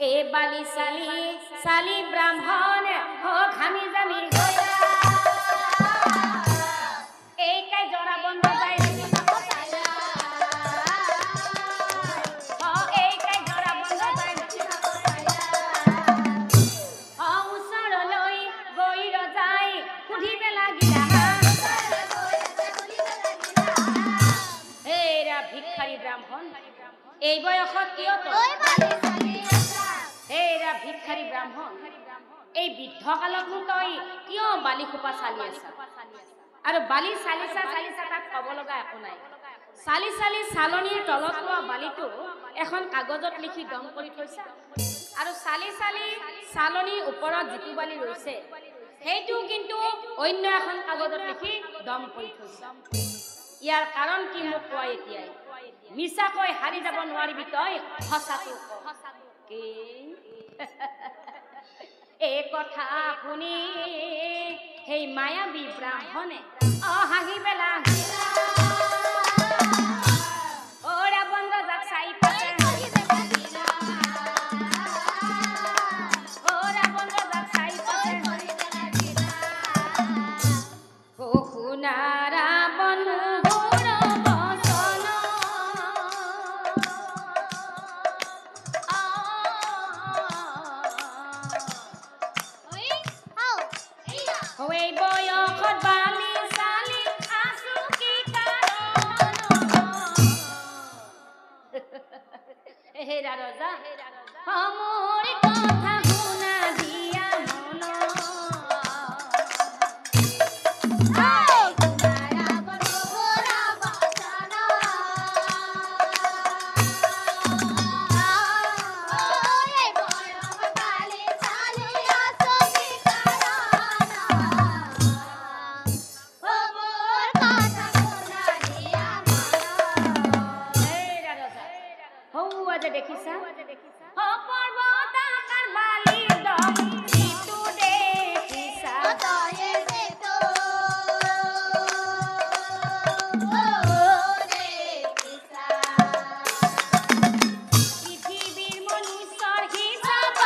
এ বালি সালি সালি ব্রাহ্মণ ও ঘামি জামি এই কাই জরা বন্ধ যায় এই কাই জরা বন্ধ যায় উচৰ লৈ গৈৰ যায় সুধিব লাগিলা এৰা ভিক্ষাৰী ব্ৰাহ্মণ এই বয়সত কিয় এৰা ভিক্ষাৰী ব্ৰাহ্মণ এই বৃদ্ধ কালত তই কিয় বালি খোপা চালি আছা আৰু বালি চালিছা তাক ক'ব লগা একো নাই চালি চালি চালনীৰ তলত লোৱা বালিটো এখন কাগজত লিখি দম কৰি থৈছা আৰু চালি চালি চালনীৰ ওপৰত যিটো বালি ৰৈছে সেইটো কিন্তু অন্য এখন কাগজত লিখি দম কৰি থৈছা ইয়াৰ কাৰণ কি মোক কোৱা এতিয়াই মিছাকৈ হাৰি যাব নোৱাৰিবি তই সঁচাটো কি এই কথা শুনি সেই মায়াবী ব্ৰাহ্মণে হাঁহি পেলা ওরা বন্ধ যাক চাই পাশে ওরা বন্ধ যাক চাই পাশে ও শুনারা বন্ধু হেরা রাজা আমার কথা শুনা দিয়া মন দেখিছা পর্বতাকার বালির দম সিতু দেখিছা পৃথিবীর মনুষ্যর হিসাব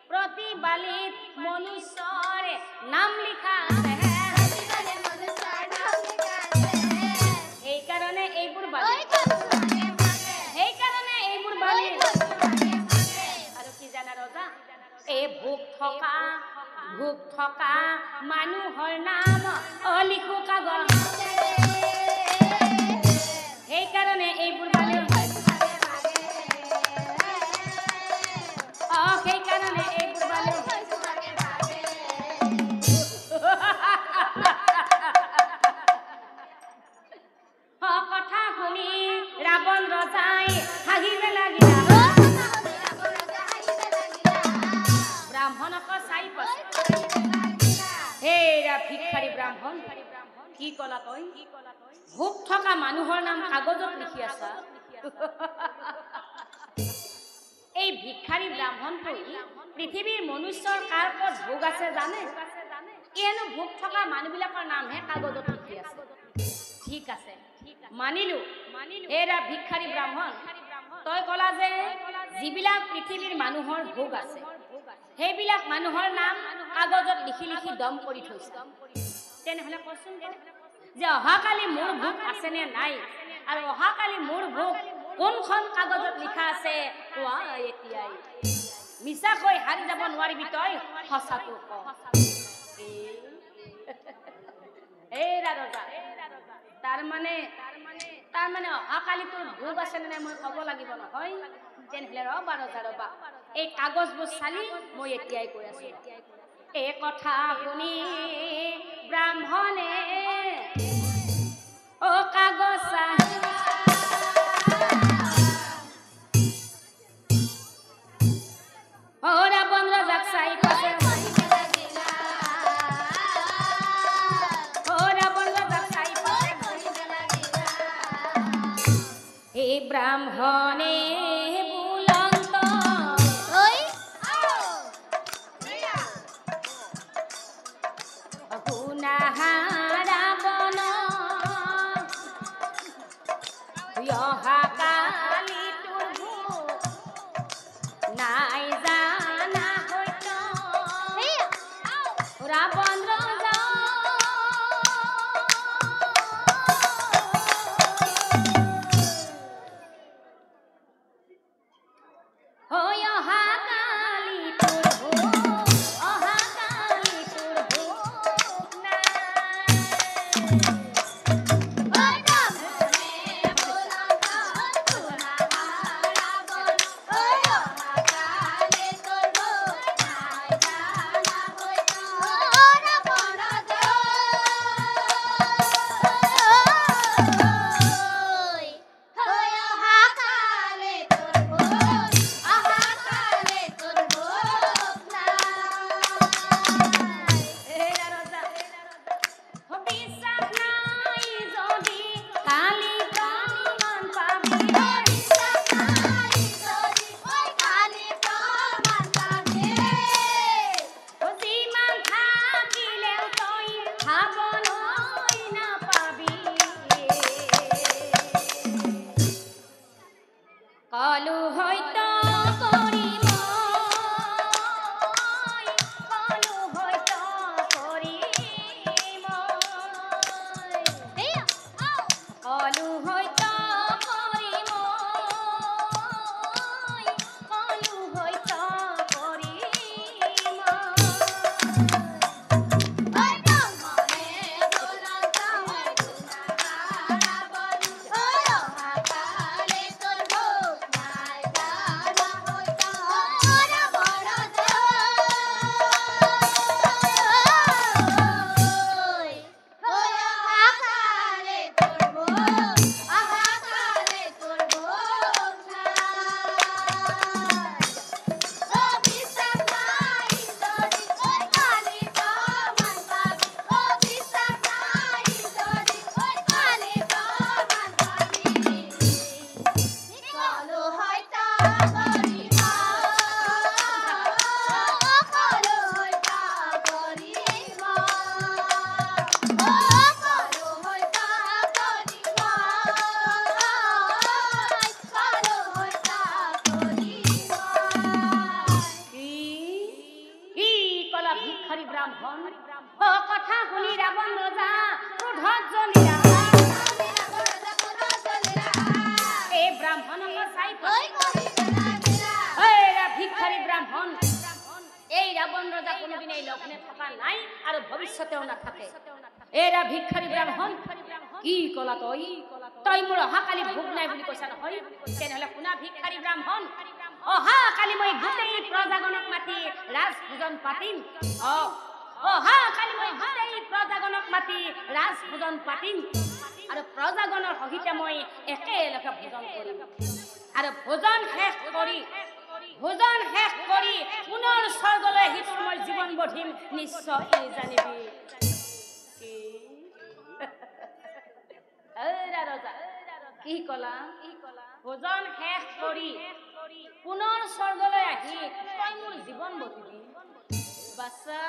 প্রতি বালিত মনুষ্যৰ নাম লিখা আছে সেইকাৰণে এইবোৰ বালি আৰু কি জানা ৰজা এই ভোগ থকা মানুহৰ নাম লিখো কাগজ সেইকাৰণে এইবোৰ বালি সেইকাৰণে এইবোৰ বালি কথা শুনি ৰাৱণ ৰজাই হাঁহিব লাগিলা ব্ৰাহ্মণক চাই পাছে হেৰা ভিক্ষাৰী ব্ৰাহ্মণ কি কলা তই ভোগ থকা মানুহৰ নাম কাগজত লিখি আছা এই ভিক্ষাৰী ব্ৰাহ্মণটো পৃথিৱীৰ মনুষ্যৰ কাৰ ক'ত ভোগ আছে জানে এনো ভোগ থকা মানুহবিলাকৰ নামহে কাগজত লিখি আছে ঠিক আছে মানিলো এৰা ভিক্ষাৰী ব্ৰাহ্মণ তই কলা যে যিবিলাক পৃথিৱীৰ মানুহৰ ভোগ আছে সেইবিলাক মানুহৰ নাম কাগজত লিখি লিখি দম কৰি থৈছে তেনেহ'লে কচোন যে অহাকালি মোৰ ভোগ আছে নে নাই আৰু অহাকালি মোৰ ভোগ কোনখন কাগজত লিখা আছে কোৱা এতিয়াই মিছাকৈ হাৰি যাব নোৱাৰিবি তই সঁচাটো ক এৰা ৰজা তাৰ মানে অহাকালি তোৰ ভোগ আছে নে নাই মই ক'ব লাগিব নহয় তেনেহ'লে ৰবা ৰজা ৰবা এই কাগজবোৰ চালি মই এতিয়াই কৈ আছো এই কথা শুনি ব্ৰাহ্মণে ও কাগজ ওৰা বন্ধ যাক চাই পাশে ব্ৰাহ্মণে বুলন্ত ৰাৱণ অহা কালি তোৰ ভোক নাই জানা হৈত ৰাৱণ ৰজা হৈ অহা কালি তোৰ ভোক অহা কালি তোৰ ভোক নাই কলু হয়তো কৰিম কলু হয়তো কৰিম কলু হয়তো কৰিম কলু হয়তো কৰিম ভিক্ষাৰী ব্ৰাহ্মণ কথা শুনি ৰাৱণ ৰজা ক্ৰোধত জ্বলিলা এই ব্ৰাহ্মণক চাই ভিক্ষাৰী ব্ৰাহ্মণ এই ৰাৱণ ৰজা কোনোদিন এই লগ্নে থকা নাই আৰু ভৱিষ্যতেও নাথাকে এৰা ভিক্ষাৰী ব্ৰাহ্মণ কি কলা তই মোৰ অহাকালি ভোগ নাই বুলি কৈছা নহয় তেনেহ'লে শুনা ভিক্ষাৰী ব্ৰাহ্মণ অহা কালি মই গোটেই প্ৰজাগণক মাতি ৰাজভোজন পাতিম অহা কালি মই গোটেই প্ৰজাগণক মাতি ৰাজভোজন পাতিম আৰু প্ৰজাগণৰ সহিতে মই একেলগে ভোজন কৰিম আৰু ভোজন শেষ কৰি পুনৰ স্বৰ্গলৈ আহি তোৰ মই জীৱন বধিম নিশ্চয় জানিবি ৰজা কি কলা ভোজন শেষ কৰি পুনৰ স্বৰ্গলৈ আহি তই মোৰ জীৱন বধিবি বাছা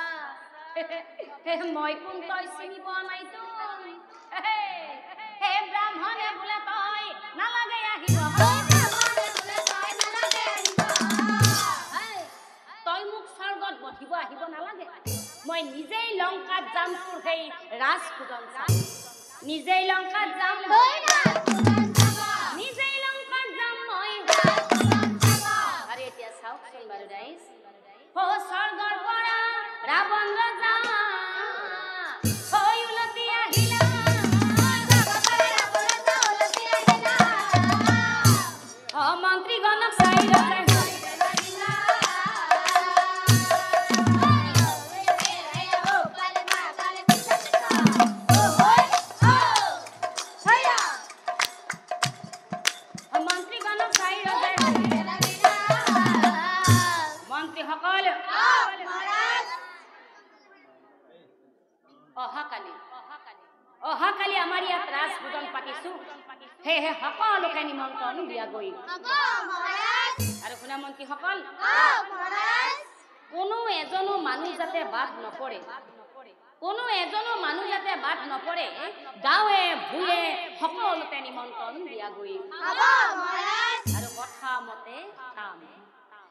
মই কোন তই চিনি পোৱা নাইতো হে ব্ৰাহ্মণে বোলে তই নালাগে আহিব তই মোক স্বৰ্গত বধিব আহিব নালাগে মই নিজেই লংকাত যাম তোৰ সেই ৰাজভোজন চাম নিজেই লংকাত যাম নিজেই লংকাত যাম মই আৰু এতিয়া চাওকচোন বাৰু ৰাইজ স্বৰ্গৰ পৰা ৰাৱণ ৰজা হৈ উলটি আহিলা মন্ত্ৰীগণক চাই অহাকালি আমাৰ ইয়াত ৰাজভোজন পাতিছো সেয়েহে সকলোকে নিমন্ত্ৰণ দিয়া গৈ আৰু শুনা মন্ত্ৰীসকল কোনো এজনো মানুহ যাতে বাদ নপৰে কোনো এজনো মানুহ যাতে বাদ নপৰে গাঁৱে ভূঞে সকলোতে নিমন্ত্ৰণ দিয়া গৈ আৰু কথা মতে কাম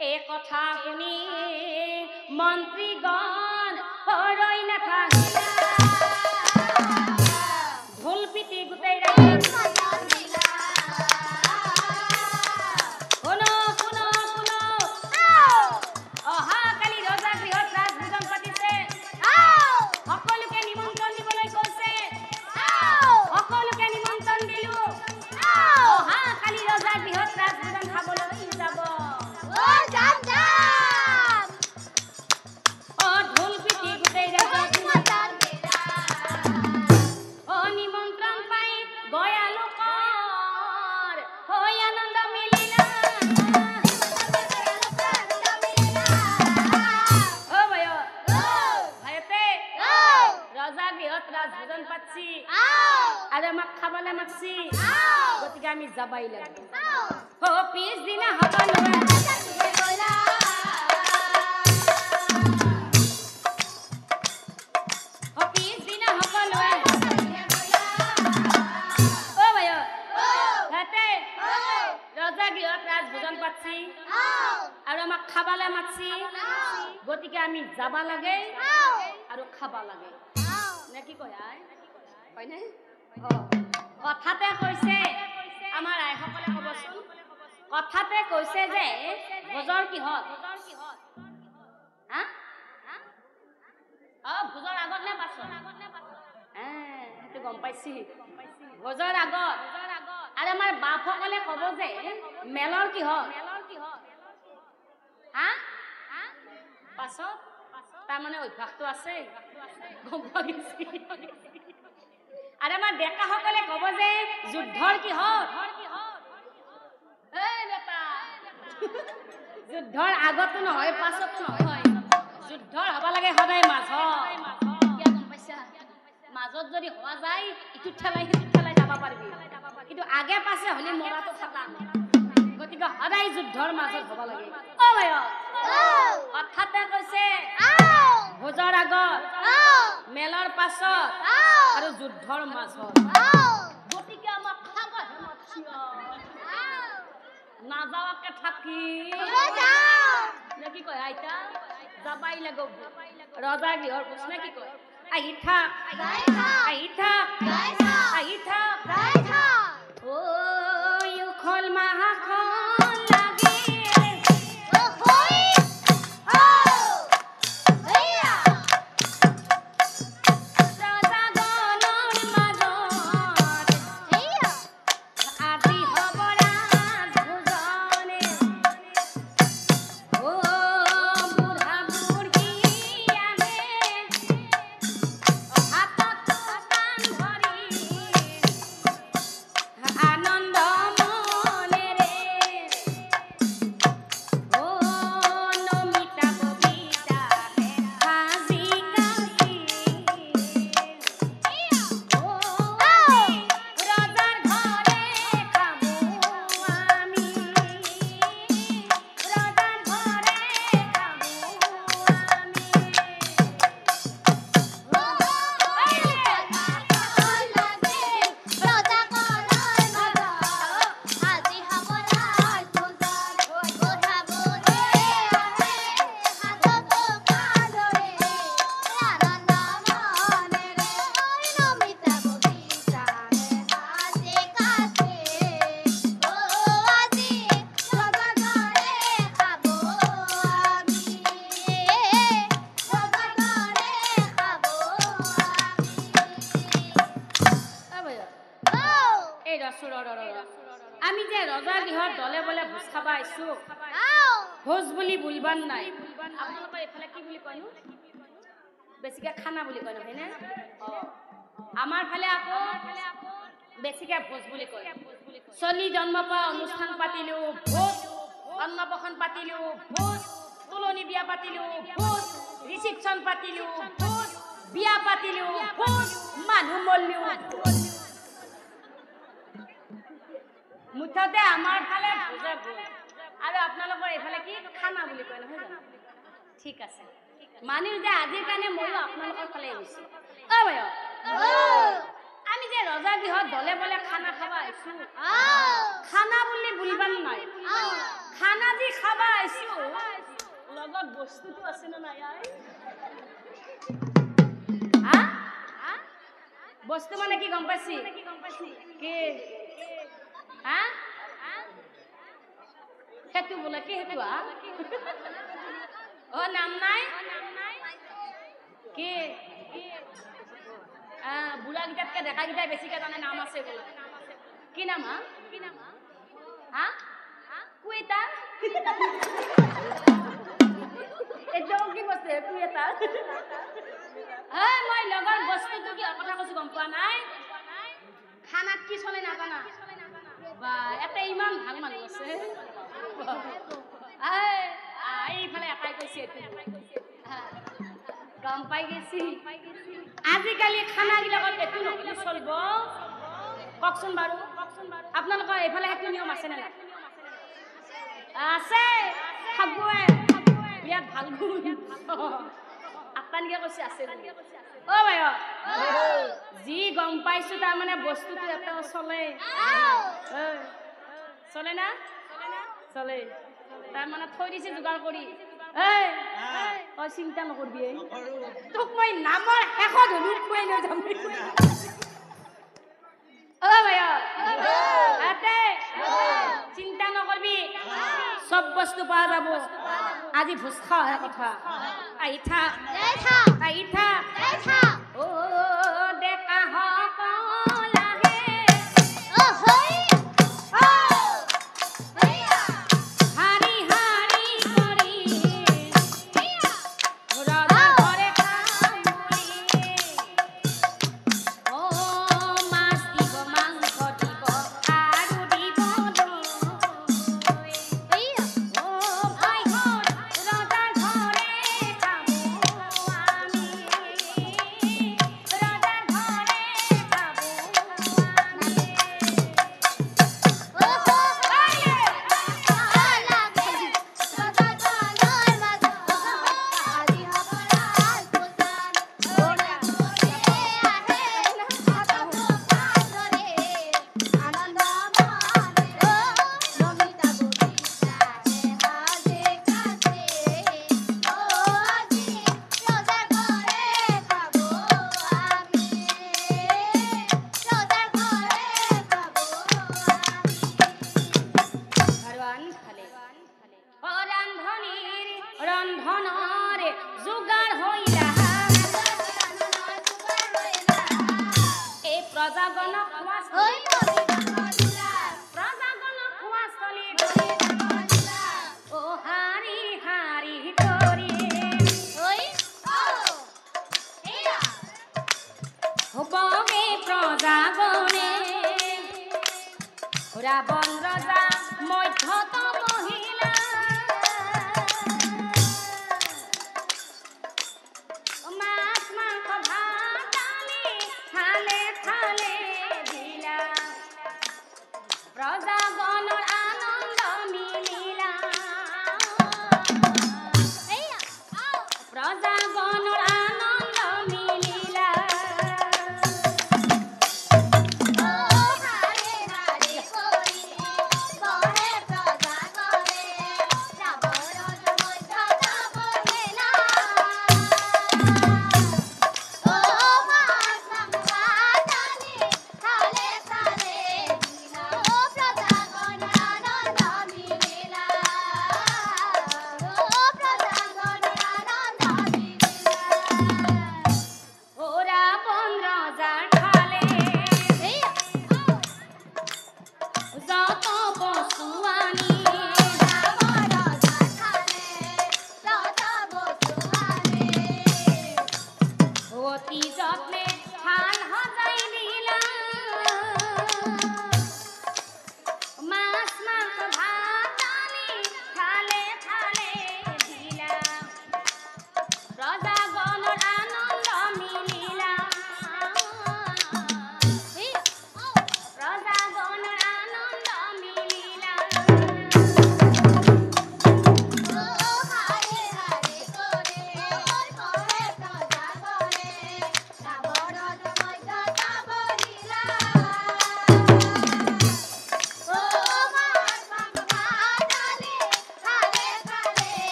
এই কথা শুনি মন্ত্ৰীগণ হৰৈ নাথাকিলা ঢোল পিটি গোটেই যাবাই লাগে ও পিছ দিনা হবল ও পিছ দিনা হবল ও ভাই হাতে ৰজা গৃহত ৰাজ ভোজন পাচ্ছি আৰু আমাক খাবালে মাতছি গতিকে আমি যাবা লাগে আৰু খাবা লাগে নে কি কয় হয়নে কথাতে কৈছে আমাৰ আইসকলে কবচোন কথাতে কৈছে যে ভোজৰ কিহত হা ভোজৰ আগত নে পাছত সেইটো গম পাইছি ভোজৰ আগত আৰু আমাৰ বাপসকলে কব যে মেলৰ কিহত হা পাছত তাৰমানে অভ্যাসটো আছে গম পাইছি আৰু আমাৰ ডেকাসকলে কব যে যুদ্ধৰ কিহত যুদ্ধৰ আগতো নহয় পাছতো নহয় যুদ্ধৰ হব লাগে সদায় মাজত যদি হোৱা যায় ইটো ঠেলাই যাব পাৰিবি কিন্তু আগে পাছে হলে মৰাটো খাতা গতিকে সদায় যুদ্ধৰ মাজত হব লাগে কথাতে কৈছে ভোজৰ আগত মেলৰ পাছত আৰু যুদ্ধৰ মাজত গতিকে আমাক খাবা নাযাৱাকে থাকি কি কয় আইতা যাবাই লাগব ৰজা গৃহৰ প্ৰশ্ন কি কয় আহি থাক ঐ উখল মাখন লাগে আমি যে ৰজা গৃহৰ দলে বলে ভোজ খাবা আইছো ভোজ বুলি বুলবান নাই আপোনালোকৰ এফালে কি বুলি কয়নো বেছিকে খানা বুলি কয় নহয়নে আমাৰ ফালে আকৌ বেছিকে ভোজ বুলি কয় চলি জন্ম পোৱা অনুষ্ঠান পাতিলো ভোজ অন্নপ্ৰসন পাতিলো ভোজ তুলনি বিয়া পাতিলো ভোজ ৰিসেপশন পাতিলো ভোজ বিয়া পাতিলো ভোজ মানুহ মৰলিও মুঠতে আমাৰ ফালে ভোজে ভোজ আৰু আপোনালোকৰ এইফালে কি খানা বুলি কয় নহয় জানো ঠিক আছে মানিও যে আজিৰ কাৰণে ময়ো আপোনালোকৰ ফালে গৈছো অ ভাই আমি যে ৰজা গৃহত দলে বলে খানা খাবা আইছো খানা বুলি বুলিবান নাই খানা যি খাবা আইছো লগত বস্তুটো আছে না নাই আই হা বস্তু মানে কি গম পাইছি কি হা হেতু বলে কি হেতু ও নাম নাই কি বুঢ়া গীতাতকে ডেকা গীতাই বেছিকে জানে নাম আছে বলে কি নাম হা কুইতা এটাও কি বস্তু কুইতা মই লগৰ বস্তুটো কি কথা কৈছো গম পোৱা নাই খানাত কি চলে নাজানা বা এটা ইমান ভাল মানুহ আছে এইফালে এটাই কৈছে গম পাই গেছি আজিকালি খানা গিলাকত এটো নহলে চলব ককচোন বাৰু আপোনালোকৰ এইফালে হেতু নিয়ম আছে না আছে খাবয়ে বিয়াত ভাল গুণ আপোনালোকে কৈছে আছে ও ভাই যি গম পাইছো তাৰ মানে বস্তুটো এটা চলে চলে না চলে তাৰ মানে থৈ দিছে যোগাৰ কৰি তই চিন্তা নকৰবি তোক মই নামৰ শেষত ৰূপ কৈ লৈ যাম অ ভাই চিন্তা নকৰবি সব বস্তু পোৱা যাব আজি ভোজ খাওয়া কথা আহি থাক ও ডেকা রাবণ রাজা মধ্যত মহিলা মাছ মাংস ভাত ডালি থালে থালে দিলা প্ৰজাগণৰ আনন্দ মিলিলা প্ৰজাগণৰ আনন্দ মিলিলা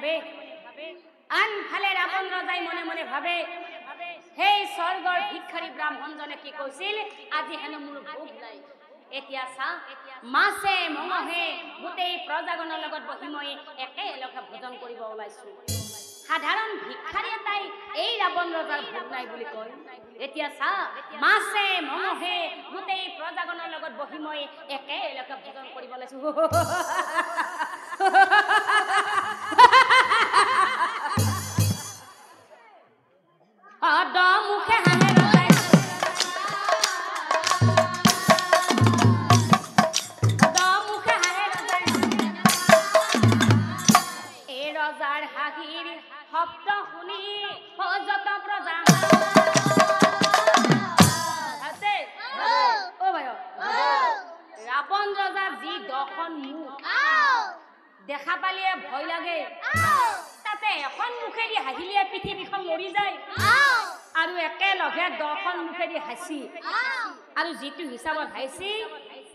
ভাবে আনফালে ৰাৱণ ৰজাই মনে মনে ভাবে সেই স্বৰ্গৰ ভিক্ষাৰী ব্ৰাহ্মণজনে কি কৈছিল আজি হেনো মোৰ ভোক নাই এতিয়া চা মাছে মঙহে গোটেই প্ৰজাগণৰ লগত বহি মই একেলগে ভোজন কৰিব ওলাইছো সাধাৰণ ভিক্ষাৰী এটাই এই ৰাৱণ ৰজাৰ ভোক নাই বুলি কয় এতিয়া চা মাছে মঙহে গোটেই প্ৰজাগণৰ লগত বহি মই একেলগে ভোজন কৰিব ওলাইছো মুখে হাঁহে ৰজাৰ হাঁহিৰ শব্দ শুনি যত প্ৰজা ৰাৱণ ৰজাৰ যি দখন মুখ দেখা পালিয়ে ভয় লাগে তাতে এখন মুখেদি হাঁহিলে পৃথিৱীখন মৰি যায় আৰু একেলগে দখন মুখেদি হাঁচি আৰু যিটো হিচাপত হাঁচি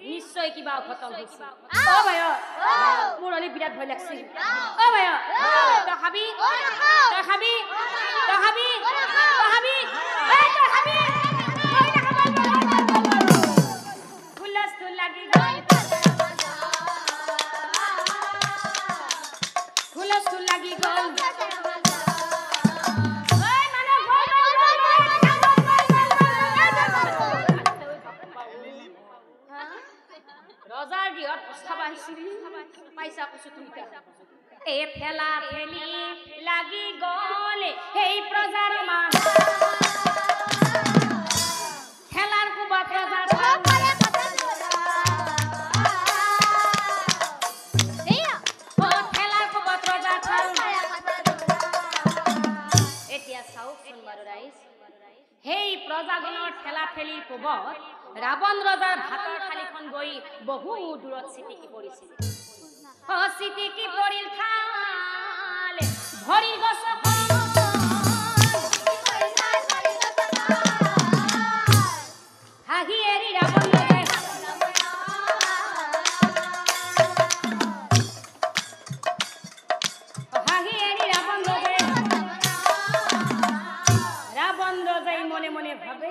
নিশ্চয় কিবা অঘটন হৈছে অ ভাই মোৰ অলি বিৰাট ভয় লাগছে অ ভাই তই খাবি তই খাবি তই খাবি তই খাবি তই খাবি হুলস্থুল লাগি গ'ল হুলস্থুল লাগি গ'ল ৰজাৰ গৃহত প্ৰস্তাৱ আহিছিল পাইছা কৈছো তুমি এই ঠেলা ঠেলি লাগি গ'ল সেই প্ৰজাৰ মান ঠেলাৰ কোবাত ৰজাৰ ঠেলাৰ কোবাত ৰজাৰ এতিয়া চাওকচোন বাৰু ৰাইজ সেই প্ৰজাগণৰ ঠেলা ঠেলিৰ কোবত ৰাৱণ ৰজাৰ ভাতৰ থালিখন গৈ বহু দূৰত চিটিকি পৰিছিল চিটিকি পৰিল থাল ভৰি গছ হাঁহি এৰি ৰাৱণ ৰজাই মনে মনে ভাবে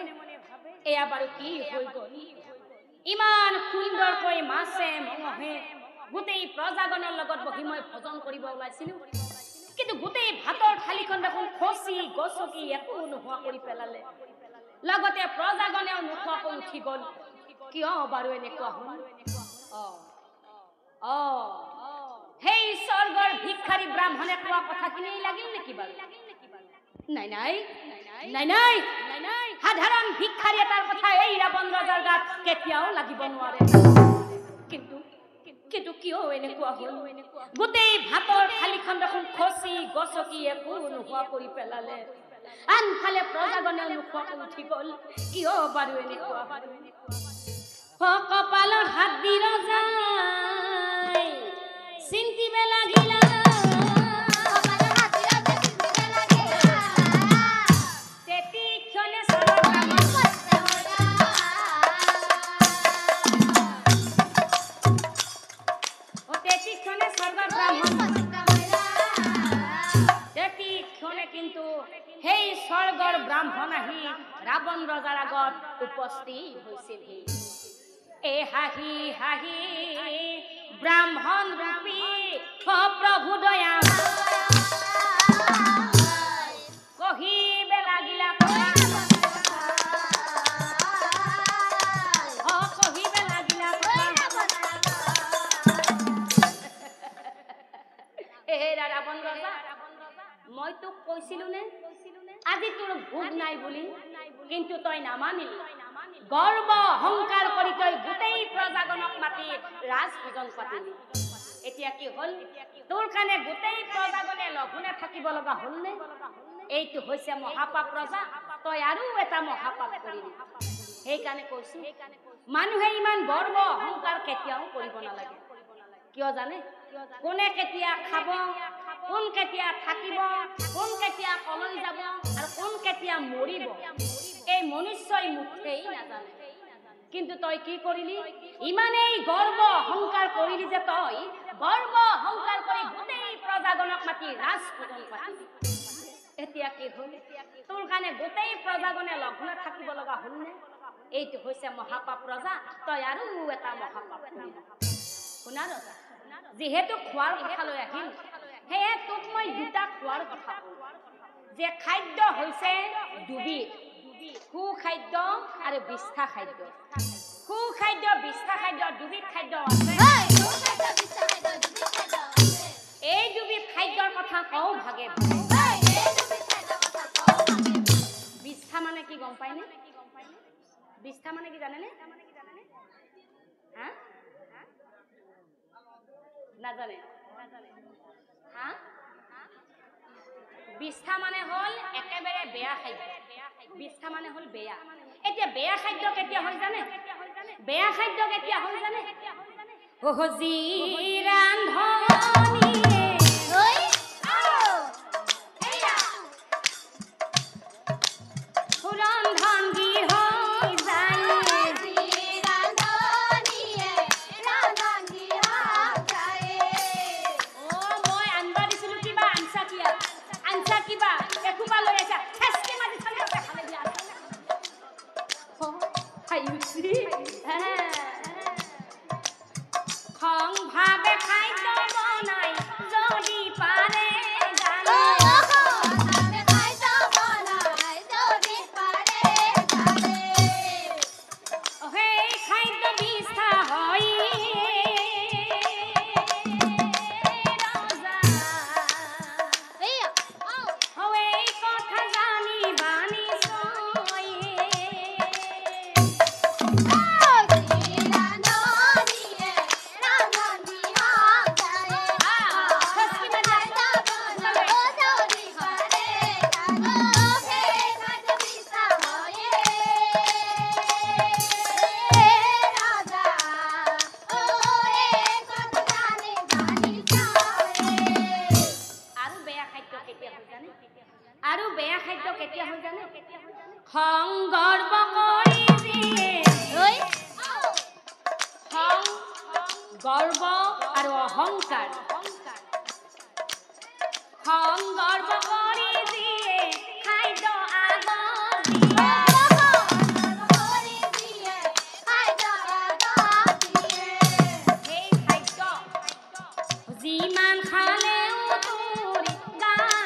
এয়া বাৰু কি হৈ গ'ল ইমান সুন্দৰকৈ মাছে মঙহে গোটেই প্ৰজাগণৰ লগত বহি মই ভোজন কৰিব ওলাইছিলো কিন্তু গোটেই ভাতৰ থালিখন দেখোন খচি গছকি একো নোহোৱা কৰি পেলালে লগতে প্ৰজাগণেও নোখোৱাকৈ উঠি গ'ল কিয় বাৰু এনেকুৱা হ'ল সেই স্বৰ্গৰ ভিক্ষাৰী ব্ৰাহ্মণে কোৱা কথাখিনি লাগিল নেকি বাৰু নাই নাই নাই নাই নাই সাধাৰণ ভিক্ষাৰী এটাৰ কথা এই ৰাৱণ ৰজাৰ গাত কেতিয়াও লাগিব নোৱাৰে কিন্তু কিন্তু কিয় এনেকুৱা হ'ল গোটেই ভাতৰ থালিখন দেখোন খচি গছকি একো নোহোৱা কৰি পেলালে আনফালে প্ৰজাগণেও নোখোৱাকৈ উঠি গ'ল কিয় বাৰু এনেকুৱা কপালত হাত দি ৰজাই চিন্তিব লাগিলা কিন্তু সেই স্বৰ্গৰ ব্ৰাহ্মণ আহি ৰাৱণ ৰজাৰ আগত উপস্থিত হৈছিল এ হাঁহি হাঁহি ব্ৰাহ্মণ ৰূপী প্ৰভু দয়া কহিবে লাগিলা কহিবে লাগিলা ৰাৱণ ৰজা মই তোক কৈছিলো নে আজি তোৰ ভোগ নাই বুলি কিন্তু তই নামানিলি গৰ্ব অহংকাৰ কৰি তই গোটেই প্ৰজাগণক মাতি ৰাজভোজন পাতিলি এতিয়া কি হ'ল তোৰ কাৰণে গোটেই প্ৰজাগণে লঘোণে থাকিব লগা হ'লনে এইটো হৈছে মহাপাপ ৰজা তই আৰু এটা মহাপাপ কৰিলি সেইকাৰণে কৈছো মানুহে ইমান গৰ্ব অহংকাৰ কেতিয়াও কৰিব নালাগে কিয় জানে কোনে কেতিয়া খাব কোন কেতিয়া থাকিব কোন কেতিয়া কলৈ যাব আৰু কোন কেতিয়া মৰিব এই মনুষ্যই মুঠেই নাজানে কিন্তু তই কি কৰিলি ইমানেই গৰ্ব অহংকাৰ কৰিলি যে তই গৰ্ব অহংকাৰ কৰি গোটেই প্ৰজাগণক মাতি ৰাজভোজন পাতিলি এতিয়া কি হ'ল তোৰ কাৰণে গোটেই প্ৰজাগণে লঘোণে থাকিব লগা হ'ল নে এইটো হৈছে মহাপাপ ৰজা তই আৰু এটা মহাপাপ কৰিলি শুনা ৰজা যিহেতু খোৱাৰ কথা লৈ আহিল সেয়ে তোক মই দুটা খোৱাৰ কথা যে খাদ্য হৈছে দুবিধ সুখাদ্য আৰু বিষ্ঠা খাদ্য সুখাদ্য বিষ্ঠা খাদ্য দুবিধ খাদ্য আছে এই দুবিধ খাদ্যৰ কথা কওঁ ভাগে বিষ্ঠা মানে কি গম পায়নে বিষ্ঠা মানে কি জানেনে হা নাজানে হা বিষ্ঠা মানে হল একেবাৰে বেয়া খাদ্য বিষ্ঠা মানে হল বেয়া এতিয়া বেয়া খাদ্য কেতিয়া হয় জানে বেয়া খাদ্য কেতিয়া হয় জানে জি ৰান্ধনীয়ে গৰ্ব আৰ অহংকাৰ গৰ্ব কৰে দিয়ে খাদ্য যিমান খালেও তোৰ গাত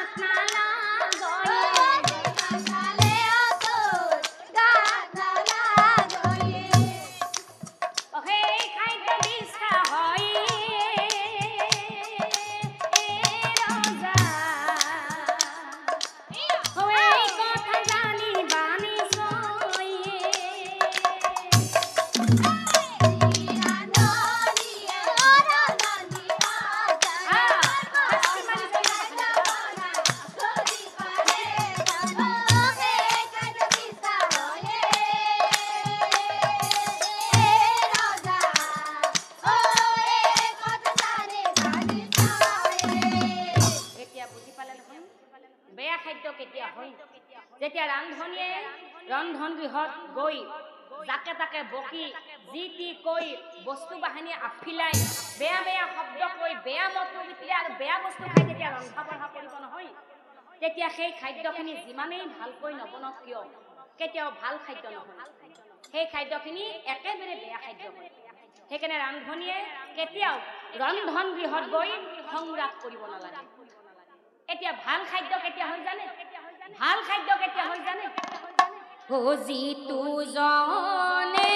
যেতিয়া ৰান্ধনীয়ে ৰন্ধন গৃহত গৈ যাকে তাকে বকি যি টি কৈ বস্তু বাহিনী আফিলাই বেয়া বেয়া শব্দ কৈ বেয়া মত বিক্ৰী আৰু বেয়া বস্তু খাই যেতিয়া ৰন্ধা বঢ়া কৰিব নহয় তেতিয়া সেই খাদ্যখিনি যিমানেই ভালকৈ নবনাওক কিয় কেতিয়াও ভাল খাদ্য নহয় সেই খাদ্যখিনি একেবাৰে বেয়া খাদ্য হয় সেইকাৰণে ৰান্ধনীয়ে কেতিয়াও ৰন্ধন গৃহত গৈ সংগ্ৰাম কৰিব নালাগে এতিয়া ভাল খাদ্য কেতিয়া হয় জানে ভাল খাদ্য কেতিয়া হয় জানে যিটো জনে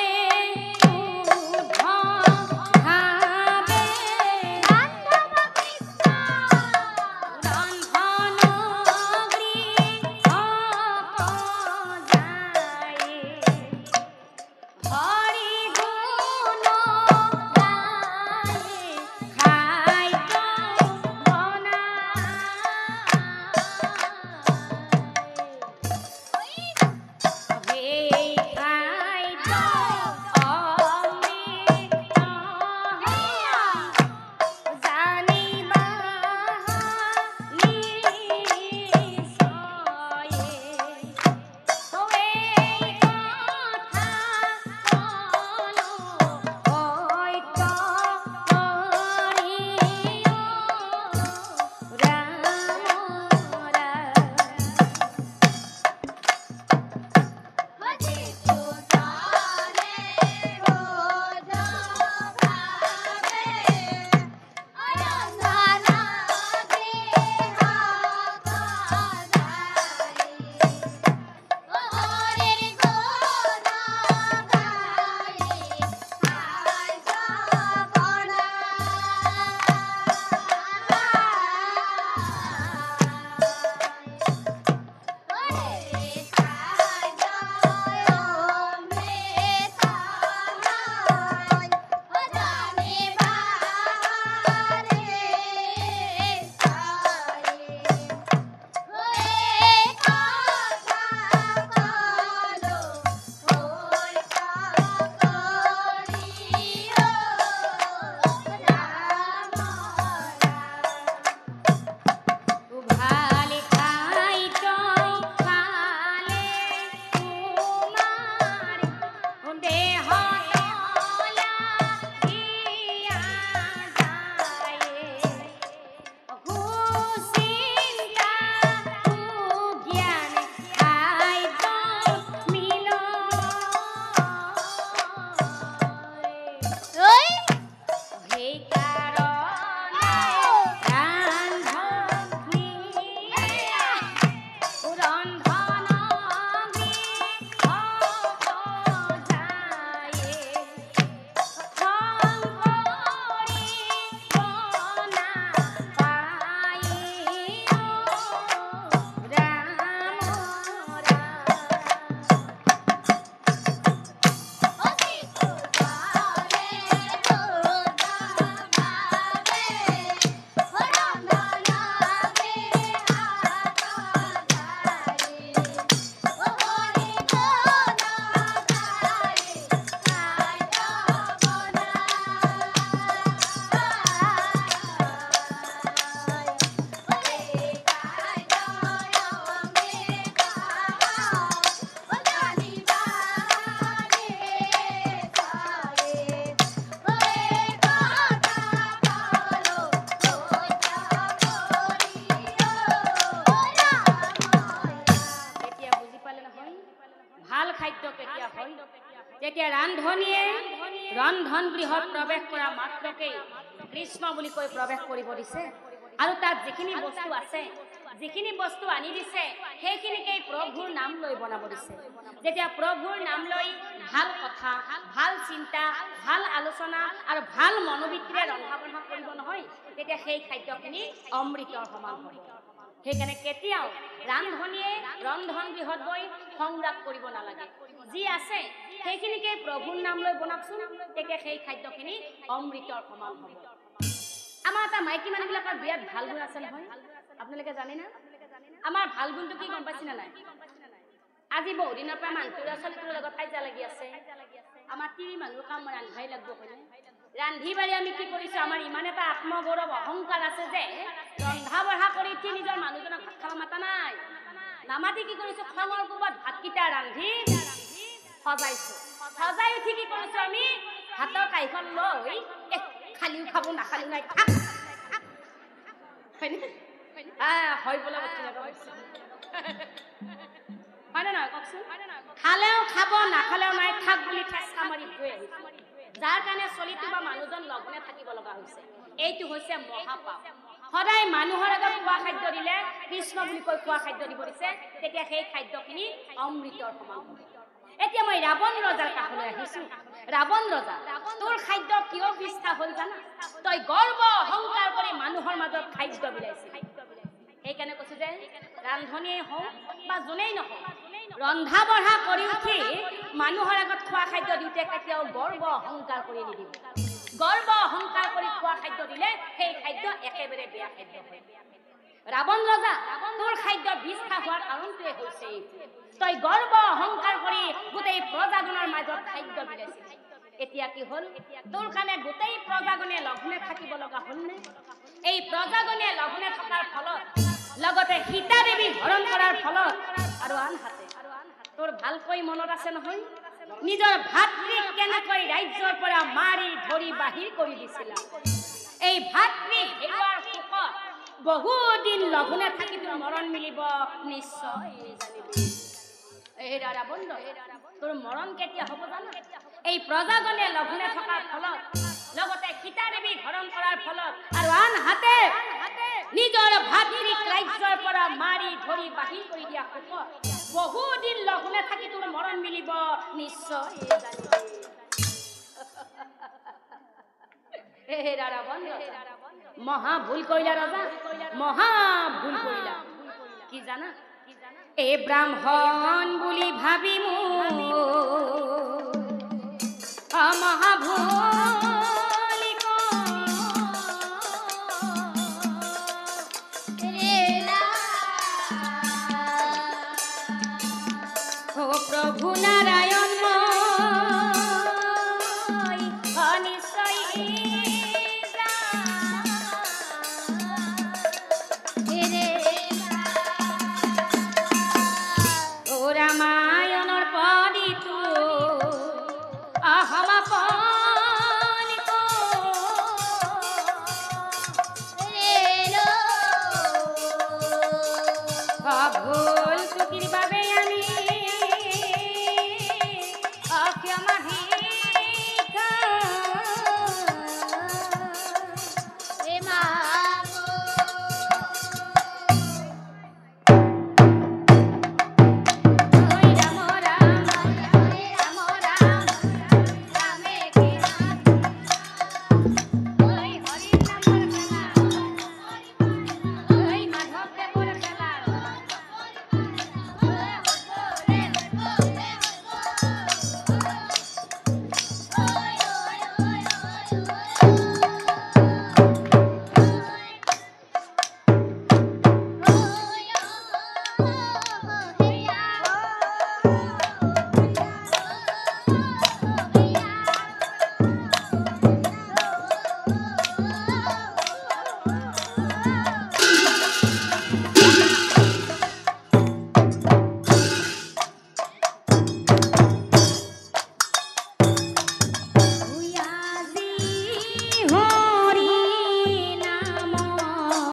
ভাল খাদ্য কেতিয়া হয় যেতিয়া ৰান্ধনীয়ে ৰন্ধন গৃহত প্ৰৱেশ কৰা মাত্ৰকেই কৃষ্ণ বুলি কৈ প্ৰৱেশ কৰিব দিছে আৰু তাত যিখিনি বস্তু আছে যিখিনি বস্তু আনি দিছে সেইখিনিকেই প্ৰভুৰ নাম লৈ বনাব দিছে যেতিয়া প্ৰভুৰ নাম লৈ ভাল কথা ভাল চিন্তা ভাল আলোচনা আৰু ভাল মনোবৃত্তিৰে ৰন্ধা বঢ়া কৰিব নহয় তেতিয়া সেই খাদ্যখিনি অমৃতৰ সমান হয় সেইকাৰণে কেতিয়াও ৰান্ধনীয়ে ৰন্ধন গৃহত গৈ সংগ্ৰাম কৰিব নালাগে যি আছে সেইখিনিকে প্ৰভুৰ নাম লৈ বনাওকচোন তেতিয়া সেই খাদ্যখিনি অমৃতৰ সমান হ'ব আমাৰ এটা মাইকী মানুহবিলাকৰ বিৰাট ভাল গুণ আছে নহয় আপোনালোকে জানে না আমাৰ ভাল গুণটো কি গম পাইছে না নাই আজি বহু দিনৰ পৰা মানুহটোৰ ছোৱালীটোৰ লগত কাজিয়া লাগি আছে আমাৰ তিৰি মানুহৰ কাম ৰান্ধাই লাগিব হয়নে ৰান্ধি বাঢ়ি আমি কি কৰিছো আমাৰ ইমান এটা আত্মগৌৰৱ অহংকাৰ আছে যে ৰন্ধা বঢ়া কৰি উঠি নিজৰ মানুহজনক ভাত খাব মাতা নাই নামাতি কি কৰিছো খঙৰ কোবত ভাতকেইটা ৰান্ধি সজাইছো সজাই উঠি কি কৰিছো আমি হাতৰ কাইখন লৈ খালিও খাব নাখালিও নাই থাক হয়নে হয় বোলে হয় না কওকচোন খালেও খাব নাখালেও নাই থাক বুলি ঠেচা মাৰি গৈ আহিছে যাৰ কাৰণে চলিটো বা মানুহজন লঘনে থাকিব লগা হৈছে এইটো হৈছে মহাপাপ সদায় মানুহৰ আগত খোৱা খাদ্য দিলে কৃষ্ণ বুলি কৈ খোৱা খাদ্য দিব দিছে তেতিয়া সেই খাদ্যখিনি অমৃতৰ সমান হ'ব এতিয়া মই ৰাৱণ ৰজাৰ কাষলৈ আহিছো ৰাৱণ ৰজা তোৰ খাদ্য কিয় বিষ্ঠা হ'ল জানা তই গৰ্ব অহংকাৰ কৰি মানুহৰ মাজত খাদ্য বিলাইছিল সেইকাৰণে কৈছো যে ৰান্ধনীয়ে হওক বা যোনেই নহওক ৰন্ধা বঢ়া কৰি উঠি মানুহৰ আগত খোৱা খাদ্য দিওঁতে কেতিয়াও গৰ্ব অহংকাৰ কৰি নিদিব গৰ্ব অহংকাৰ কৰি খোৱা খাদ্য দিলে সেই খাদ্য একেবাৰে বেয়া খাদ্য হয় ৰাৱণ ৰজা তোৰ খাদ্য বিষ্ঠা হোৱাৰ কাৰণটোৱে হৈছে তই গৰ্ব অহংকাৰ কৰি গোটেই প্ৰজাজনৰ মাজত খাদ্য বিলাইছিল এতিয়া কি হ'ল তোৰ কাৰণে গোটেই প্ৰজাগণে লঘনে থাকিব লগা হ'লনে এই প্ৰজাগণে লঘনে থকাৰ ফলত লগতে সীতা দেৱী হৰণ কৰাৰ ফলত আৰু আনহাতে তোৰ ভালকৈ মনত আছে নহয় নিজৰ ভাতৃক কেনেকৈ ৰাজ্যৰ পৰা মাৰি ধৰি বাহিৰ কৰি দিছিলা এই ভাতৃক হেৰুৱাৰ সুখত বহুদিন লঘনে থাকি তোৰ মৰণ মিলিব নিশ্চয় জানিবি এই ৰাৱণ তোৰ মৰণ কেতিয়া হ'ব জানা এই প্ৰজাজনে লঘনে থকাৰ ফলত লগতে সীতা দেৱী হৰণ কৰাৰ ফলত আৰু আনহাতে নিজৰ ভাতৃক ৰাজ্যৰ পৰা মাৰি ধৰি বাহিৰ কৰি দিয়া সুখত বহুদিন লঘনে থাকি তোৰ মৰণ মিলিব নিশ্চয় ৰাৱণ মহা ভুল কৰিলা ৰজা মহা ভুল কৰিলা কি জানা এই ব্ৰাহ্মণ বুলি ভাবি মোৰ মহা ভুল ও প্ৰভু না